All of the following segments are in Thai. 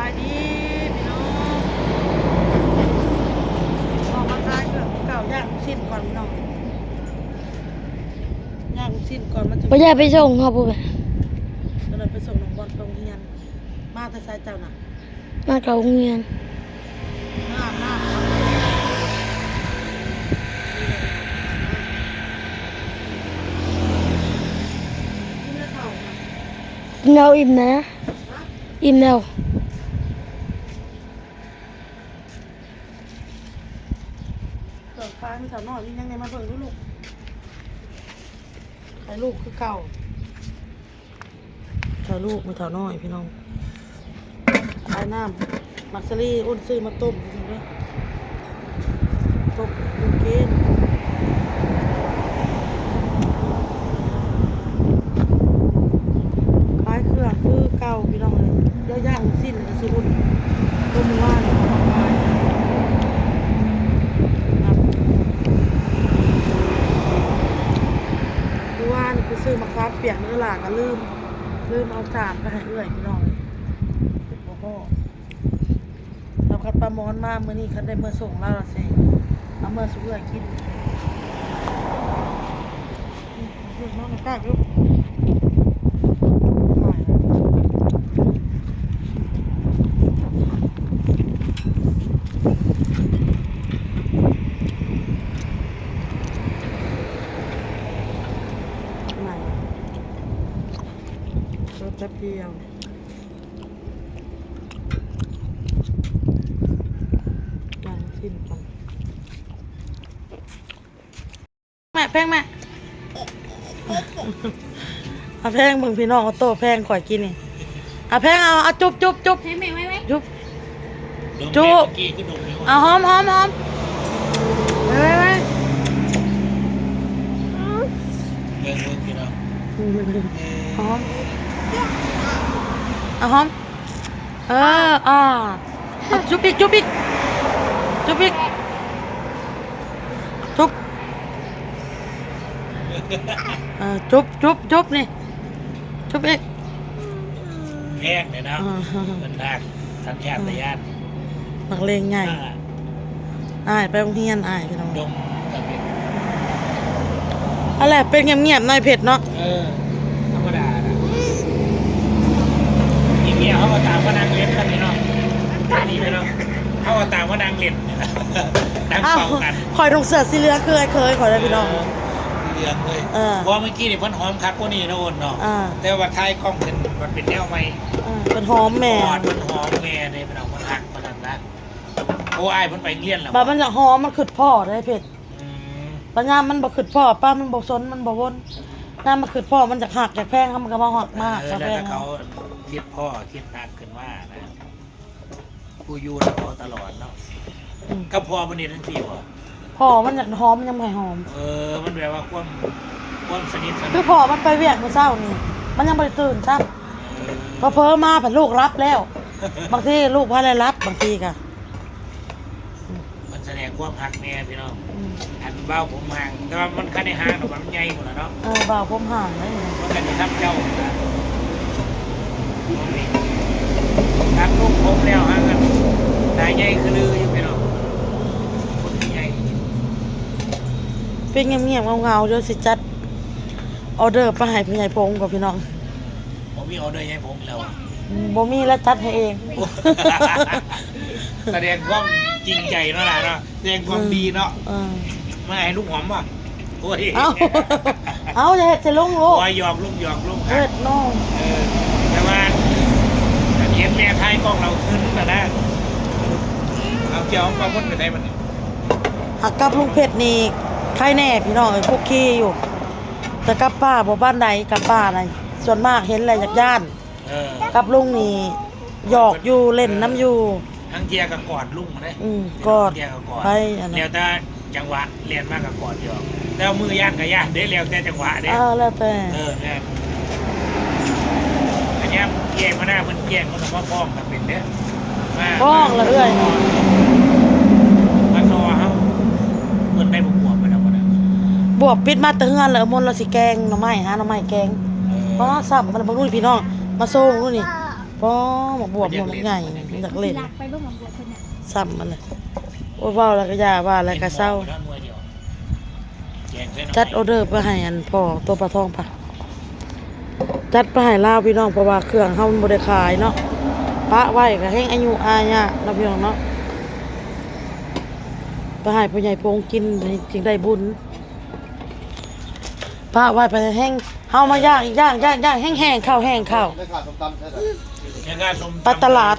ายดีพี่น้องออกมาขายเครื่องเก่าย่างสิ้นก่อนพี่น้องย่างสิ้นก่อนมันจะ บ่ได้ไปส่งเขาบ่แม่ ก็เลยไปส่งน้องบอลไปโรงเรียนมาแต่สายเจ้าน่ะ มาเข้าโรงเรียน หน้ากินแล้วเข่าน่ะ เราอิ่มนะอิ่มแล้ว เกิดฟ้าไม่เท่าน้อยมียังไงมาเบิ่งดูลูกใครลูกคือเก่าใครลูกไม่เท่าน้อยพี่น้องขายน้ำมักซารี่อ้นซื้อมาต้มจริงๆด้วยต้มดูกินขายเครื่องคือเก่าพี่น้องเลยเดี๋ยวย่างสิ้นก็สิอุ่นต้มว่านของขายครับดูว่านคือซื้อมาครับเปียกเนื้อหลาก็ลืมเอาจานไปให้เอื้อยพี่น้องโอ้โหทำคัดปลาหมอนมาเมื่อนี้คันได้เมื่อส่งแล้วล่ะสิเอาเมื่อสุกเอื้อยกินน้องกล้าลูกรถแป๊บเดียวยังสิ้นกันแม่แพงแม่เอาแพงมึงพี่น้องเอาโต้แพงข่อยกินนี่เอาแพงเอาจุ๊บจุ๊บจุ๊บ ให้แม่ไว้ จุ๊บจุ๊บ กี้ก็ดมอยู่ เอาหอมเฮ้ย เมืองพี่น้อง หอมเอาหอมเอาจุ๊บอีกจุ๊บจุ๊บจุ๊บนี่จุ๊บอีก แพงเลยนะเป็นทางสัญชาตญาณ นักเลงใหญ่อ้ายไปโรงเรียนอ้ายพี่น้อง ดมกับเป็น อะไรเป็นเงียบๆหน่อยเผ็ดเนาะ ธรรมดานะอีเมียเขาก็ตามว่านางเล่นกันพี่น้องนี่พี่น้องเขาก็ตามว่านางเล่นนางเป่ากัน คอยตรงเสือสีเหลืองเคยขอได้พี่น้อง เรื่องเลยเพราะเมื่อกี้นี่เพิ่นหอมคักกว่านี่นะโอนเนาะแต่ว่าท้ายกล้องมันเป็นแนวใหม่ เป็นหอมแม่ มันหอมแม่เลยพี่น้องมันหักมันนั่นนะโอ้อ้ายเพิ่นไปเรียนแล้ว บามันจะหอมมันขึ้นพ่อได้เผ็ดปัญญามันบ่ขึ้นพ่อป้ามันบ่สนมันบ่วนน้ามันขึ้นพ่อมันจะหักจากแพงมันก็มาหักมาก แล้ว แพง เขาคิดพ่อคิดนักขึ้นว่านะกูอยู่แล้วพ่อตลอดเนาะก็พ่อมันนี่ทั้งสี่วะ พ่อมันอยากหอมยังไม่หอม มันแปลว่าความสนิทสน คือพ่อมันไปเวียกมื้อเช้านี่มันยังบ่ได้ตื่นซ้ำพอเพ้อมาผันลูกรับแล้ว บางทีลูกพาได้รับบางทีก็ มันแสดงความหักแม่พี่น้องอันเบ้าผมห่างแต่ว่ามันคันในห่างหรอกมันใหญ่หมดแล้วเนาะ บ่าวผมห่างเลย มันกันจะทับเจ้านะทับลูกผมแล้วห่างกันนายใหญ่คือลืออยู่พี่น้องคนที่ใหญ่ เป็นเงียบๆเงาๆเดี๋ยวสิจัดออเดอร์ไปให้พี่ใหญ่พงกับพี่น้อง ผมมีออเดอร์ให้ผมแล้ว บ่มีแล้วจัดให้เอง แสดงความจริงใจเนาะล่ะเนาะแสดงความดีเนาะมาให้ลูกหอมป่ะโอ้ย เอาจะเฮ็ดจะลงลูก โอ้ยหยอกลูก เฮ็ดน้อง แต่ว่าเห็นแม่ท้ายกล้องเราขึ้นแต่นะเอาเกี่ยวของปลาพุ่นไปได้มัน หักกับลุงเพชรนี่ใครแน่พี่น้องคุกคีอยู่แต่กับป้าบ่บ้านใดกับป้าน่ะส่วนมากเห็นอะไรจากย่านกับลุงนี่หยอกอยู่เล่นน้ำอยู่ ทั้งเทียกับกอดลุงเลย กอด เทียกับกอด ไปอันนั้น แล้วแต่จังหวะเรียนมากกับกอดหยอกแล้วมือย่านกับย่านได้แล้วแต่จังหวะเด้ แล้วแต่ แม่อันนี้แย่งมาหน้ามันแย่งมันมาฟ้องกับเป็นเด้มา ฟ้องละเอื้อย มาซอเฮาเพิ่นได้บวกไปแล้วบ่ได้ บวบปิดมาแตะเฮือนแล้วมนต์เราสิแกงหน่อไม้หาหน่อไม้แกงเพราะว่าซับมันบ่รู้พี่น้องมาส่งนู่นนี่พอ ป้อหมกบวบหมกใหญ่มันอยากเล่น หลักไปเบิ่งหมองบัวเพิ่นน่ะ ซ้ำมันเลยโอ้ยเว้าแล้วก็อย่าว่าแล้วก็เศร้าจัดออเดอร์ไปให้อันพ่อตัวปลาทองปะจัดไปให้ลาวพี่น้องเพราะว่าเครื่องเฮามันบ่ได้ขายเนาะปะไว้ก็แห้งอายุอายะเนาะพี่น้องเนาะไปให้พ่อใหญ่พงกินจึงได้บุญปะไว้ไปแห้งเฮามาย่างอีกย่างแห้งๆข้าวแห้งข้าว ได้ขาดส้มตำใช่ไหม ยังการสม ไปตลาด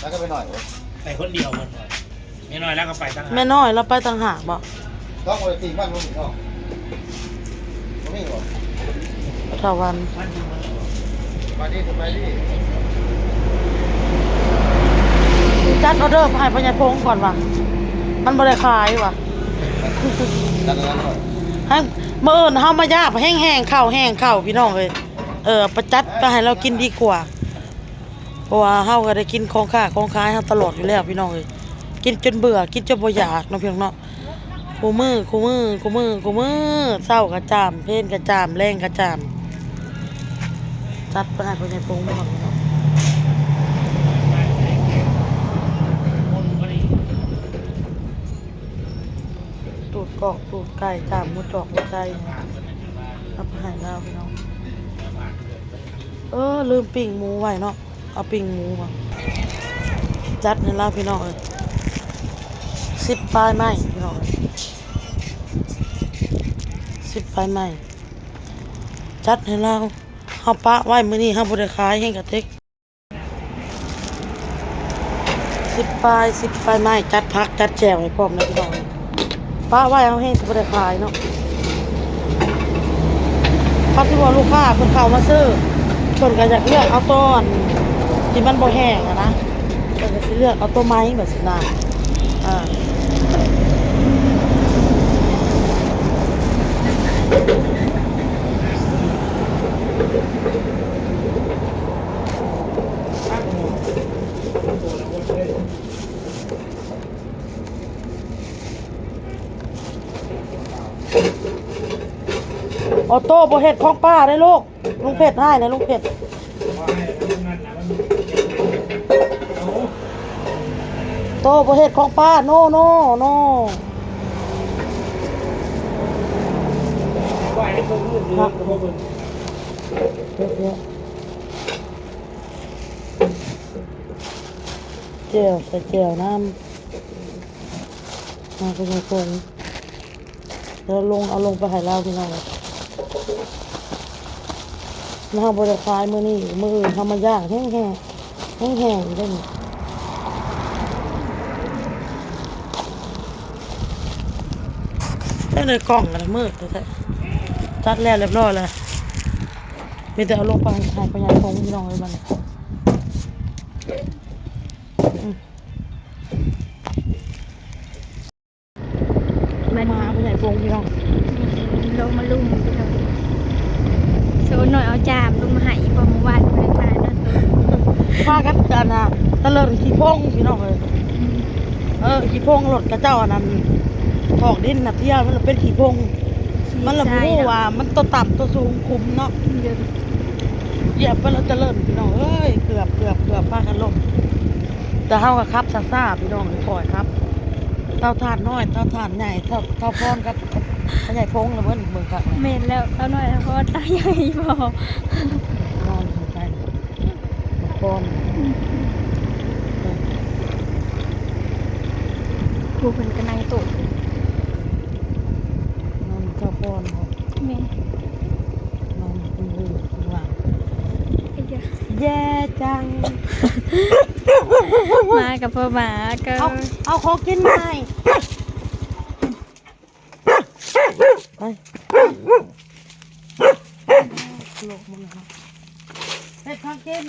แล้วก็ไปหน่อย ไปคนเดียวมันหน่อยไม่น้อยแล้วก็ไปตั้ง แม่น้อยเราไปต่างหากบ่ ต้องไปตีบ้านนู้นอีกรอบไม่หรอ ทาวัน มันอยู่มัน สบายดีสบายดี จัดออเดอร์ไปให้พ่อใหญ่พงก่อนว่ะมันบ่ได้ขายว่ะ ดันนั้นหน่อย ให้มื้ออื่นเฮามาย่างแห้งๆข้าวแห้งข้าวพี่น้องเอ้ยประจัดไปให้เรากินดีกว่าเพราะว่าเฮาก็ได้กินของข้าของขายเฮาตลอดอยู่แล้วพี่น้องเอ้ยกินจนเบื่อกินจนบ่อยากเนาะพี่น้องเนาะคู่มือเช้าก็จามเพลนก็จามแรงก็จามจัดไปให้พ่อใหญ่พงบ่พี่น้อง คนก็ได้ ตูดกอกตูดไก่จามหมูจอกหมูใจเอาไปให้เราพี่น้องลืมปิ้งหมูไว้เนาะเอาปิ้งหมูมาจัดให้เราพี่น้องเลย10 ปลายไม้พี่น้อง10 ปลายไม้จัดให้เราเฮาปะไว้มื้อนี้เฮาบ่ได้ขายให้กะเต็ก10 ปลายไม้จัดผักจัดแจ่วให้พร้อมนะพี่น้องปะไว้เฮาให้บ่ได้ขายเนาะเขาที่ว่าลูกค้าเพิ่นเข้ามาซื้อเพิ่นก็อยากเลือกเอาต้นที่มันบ่แห้งอะนะเพิ่นก็สิเลือกเอาต้นไม้แบบสินะออโต้บ่เฮ็ดของป้าได้ลูกลุงเพชรให้นะลุงเพชรโต้บ่เฮ็ดของป้าโนเจียวใส่เจียวน้ำมาเป็นคงเดี๋ยวเอาลงไปให้เราพี่น้องน้าบริคายมือนี่มืออื่นทำมาย่างแห้งได้หนิได้เลยกล่องกันมืดแท้จัดแล้วเรียบร้อยเลยมีแต่เอาลงไปให้ปัญญาพงพี่น้องเลยมันมาปัญญาพงพี่น้อง ลงมาลุ่มไปเลยโซนหน่อยเอาจามลงมาให้พอเมื่อวานเพิ่นมาเนาะ พากันกันนะตะเลินขี้พงพี่น้องเลยขี้พงรถกระเจ้าอันนั้นถอกดินนะเที่ยวมันเป็นขี้พงมันระบุว่ามันตัวต่ำตัวสูงคุมเนาะเหยียบไปแล้วตะเลินพี่น้องเอ้ยเกือบพากันลงแต่เฮาก็ครับซ่าพี่น้องปล่อยครับเท่าทานน้อยเท่าทานใหญ่เท่าพรกับใหญ่พงแล้วเบิ่งกัน เมนแล้วเอาหน่อยเพราะว่าตาใหญ่พอน อนอยู่ใกล้พร ผู้เพิ่นก็นั่งโต๊ะ นอนเท่าพร แม่ นอนข้างหลัง ไอ้เด้อ แย่จัง มากับพ่อหมาก็ เอาของกินมาให้ไปลงมันนะเฮ็ดของกิน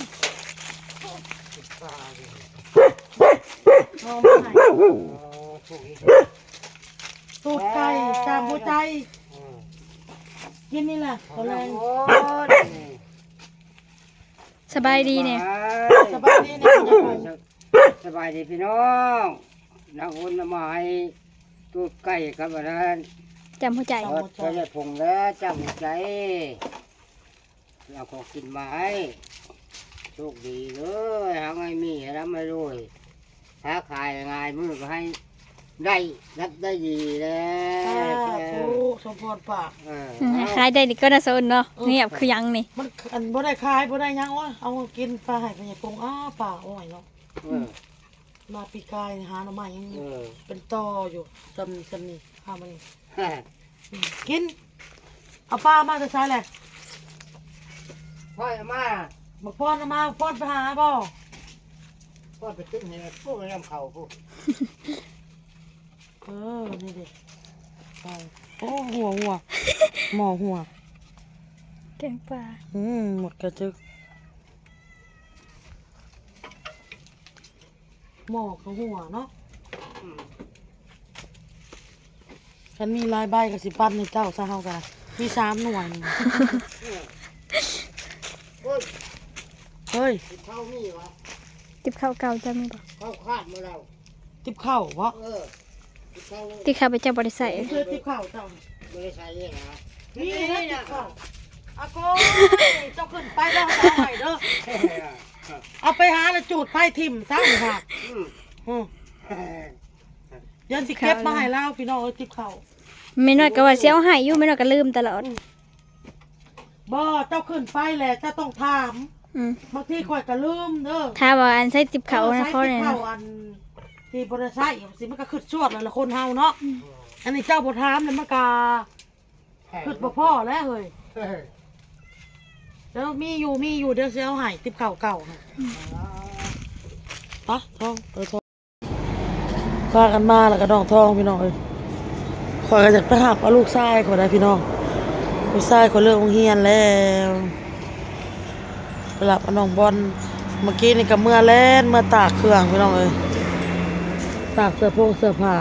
เอามาให้สูตรไก่จามหัวใจกินนี่แหละตอนแรง สบายดีเนี่ย สบายดีนะคุณยาย สบายดีพี่น้องนักอุ่นมาให้ตูดไก่กับอันนั้น จำหัวใจ ทอดก็ได้ผงแล้วจำใจเอาของกินมาให้ โชคดีเลยหาไม่มีแล้วไม่รวยหาขายง่ายมือก็ให้ได้รับได้ดีแล้ว สมพรปาก ขายได้ดีก็น่าสนเนาะเงียบคือยังนี่ มันอันบ่ได้ขายบ่ได้หยังวะเอากินปลาให้พญายปงปลาโอ้ยเนาะมาปีกายหาหน่อไม้ยังเป็นตออยู่จำนี่ข้ามันนี่กินเอาปลามาจะใช้แหละ พ่อมา มาป้อนมาป้อนไปหาบ่ พ่อไปตึ้งเนี่ยพวกน้ำเขาพวก นี่ดิไปโอ้หัวหมอหัว แกงปลา หมดกระจึกหมอกับหัวเนาะฉันมีลายใบกับสิปั้นในเจ้าซะเฮากันมี3 หน่วยนี่ เฮ้ย เข้ามีวะ ติบข้าวเก่าจะมีบ่ เข้าคาดมาแล้ว ติบข้าววะ เข้า ติบข้าวไปเจ้าบ่ได้ใส่ เจอติบข้าวเจ้า ไม่ได้ใช้เนี่ยนะ นี่นะติบข้าวอาโกเจ้าขึ้นไปแล้วเอาใหม่เด้อเอาไปหาแล้วจูดไผ่ทิ่มซะนี่ค่ะยันสิเก็บมาให้แล้วพี่น้องติบข้าว ไม่น้อยก็ว่าสิเอาให้อยู่ไม่น้อยก็ลืมตลอด บ่เจ้าขึ้นไปแหละเจ้าต้องถามบางทีข่อยก็ลืมเด้อ ถ้าว่าอันใส่ติบข้าวนะ ใช้ เขา ติ เนี่ บ ย ข้าวอันที่บ่ได้ใช้สิมันก็ขึ้นชวดแล้วละคนเฮาเนาะอันนี้เจ้าบ่ถามแล้วมันก็ขึ้นบ่พอแล้วเฮ้ยแล้วมีอยู่เดี๋ยวสิเอาให้ติบข้าวเก่าค่ะปะทองทองพากันมาแล้วก็น้องทองพี่น้องเอ้ยข่อยก็อยากไปหาเอาลูกชายข่อยได้พี่น้องลูกชายข่อยเลิกโรงเรียนแล้วไปรับเอาน้องบอลเมื่อกี้นี่ก็เมื่อแล่นเมื่อตากเครื่องพี่น้องเอ้ยตากเสื้อผ้า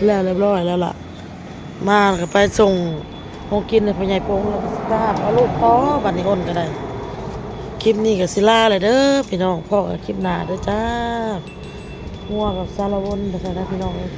แล้วเรียบร้อยแล้วล่ะมาแล้วก็ไปส่งของกินให้พ่อใหญ่โป่งแล้วก็สิไปหาเอาลูกต่อบัดนี้อ้นก็ได้คลิปนี้ก็สิลาเลยเด้อพี่น้องพ่อกับคลิปหน้าเด้อจ้างัวกับสารวนไปซะนะพี่น้องเอ้ย